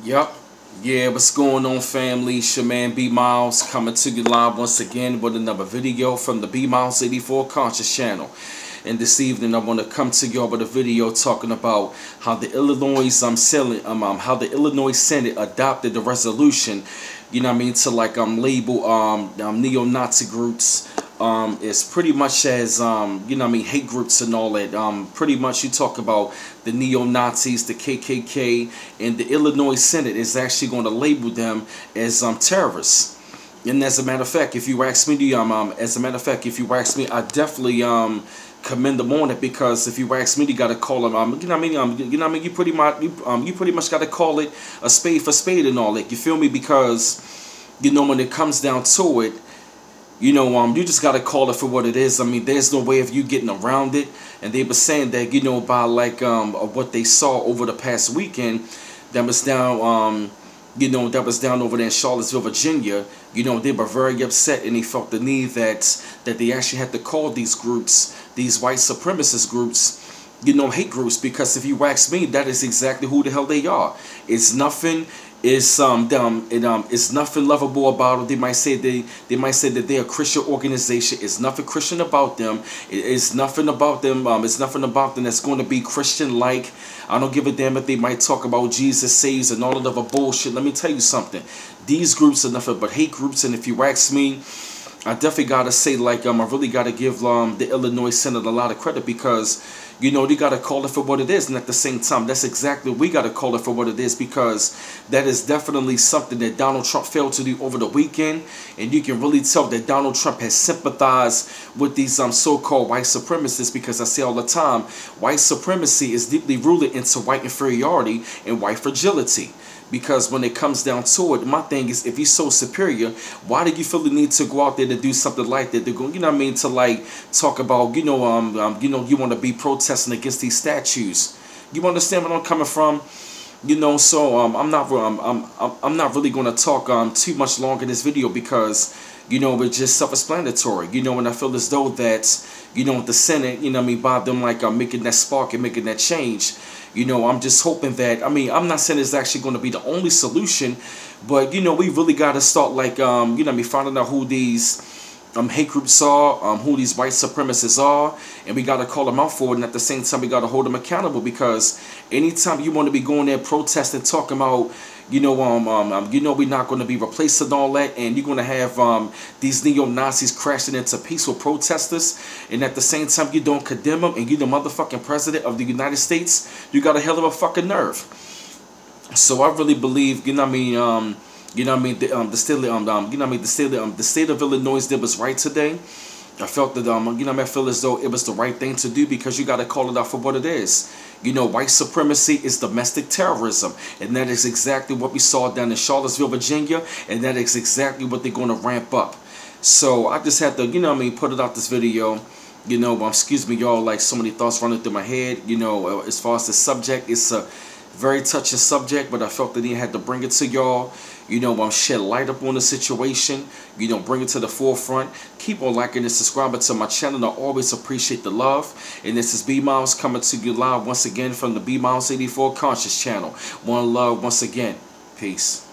Yup. Yeah, what's going on, family? It's your man B Miles coming to you live once again with another video from the B Miles 84 Conscious channel. And this evening I want to come to y'all with a video talking about how the Illinois Senate adopted the resolution, you know what I mean, to like label neo-Nazi groups is pretty much as you know what I mean, hate groups and all that. Pretty much you talk about the neo-Nazis, the KKK, and the Illinois Senate is actually going to label them as terrorists. And as a matter of fact, if you ask me, I definitely commend them on it, because if you ask me, you gotta call them you know what I mean, you pretty much gotta call it a spade for spade and all that. You feel me? Because you know, when it comes down to it, you know, you just gotta call it for what it is. I mean, there's no way of you getting around it. And they were saying that, you know, by like what they saw over the past weekend, that was down you know, that was down over there in Charlottesville, Virginia. You know, they were very upset, and they felt the need that they actually had to call these groups, these white supremacist groups, you know, hate groups. Because if you ask me, that is exactly who the hell they are. It's nothing. It's it's nothing lovable about it. They might say that they're a Christian organization. It's nothing Christian about them. It's nothing about them. It's nothing about them that's going to be Christian-like. I don't give a damn if they might talk about Jesus saves and all of the other bullshit. Let me tell you something. These groups are nothing but hate groups, and if you ask me, I definitely gotta say, like, I really gotta give the Illinois Senate a lot of credit, because, you know, they gotta call it for what it is, and at the same time, that's exactly what we gotta call it for what it is, because that is definitely something that Donald Trump failed to do over the weekend, and you can really tell that Donald Trump has sympathized with these so-called white supremacists, because I say all the time, white supremacy is deeply rooted into white inferiority and white fragility. Because when it comes down to it, my thing is, if you're so superior, why do you feel the need to go out there to do something like that? To go, you know what I mean, to like talk about, you know, you want to be protesting against these statues. You understand where I'm coming from? You know, so I'm not really going to talk too much longer in this video, because, you know, it's just self-explanatory. You know, and I feel as though that, you know, the Senate, you know what I mean, by them like making that spark and making that change, you know, I'm just hoping that, I mean, I'm not saying it's actually going to be the only solution, but, you know, we really got to start like, you know what I mean, finding out who these hate groups are, who these white supremacists are, and we got to call them out for it, and at the same time, we got to hold them accountable, because anytime you want to be going there protesting, talking about, you know, we're not going to be replaced and all that, and you're going to have these neo-Nazis crashing into peaceful protesters, and at the same time, you don't condemn them, and you're the motherfucking president of the United States, you got a hell of a fucking nerve. So I really believe, you know what I mean, you know what I mean, the state of Illinois did was right today. I felt that, you know, I feel as though it was the right thing to do, because you got to call it out for what it is. You know, white supremacy is domestic terrorism, and that is exactly what we saw down in Charlottesville, Virginia, and that is exactly what they're going to ramp up. So I just had to, you know what I mean, put it out this video. You know, excuse me, y'all, like so many thoughts running through my head. You know, as far as the subject, it's a very touching subject, but I felt that he had to bring it to y'all. You know, shed light up on the situation. You know, bring it to the forefront. Keep on liking and subscribing to my channel. I always appreciate the love. And this is B Miles coming to you live once again from the B Miles 84 Conscious channel. One love once again. Peace.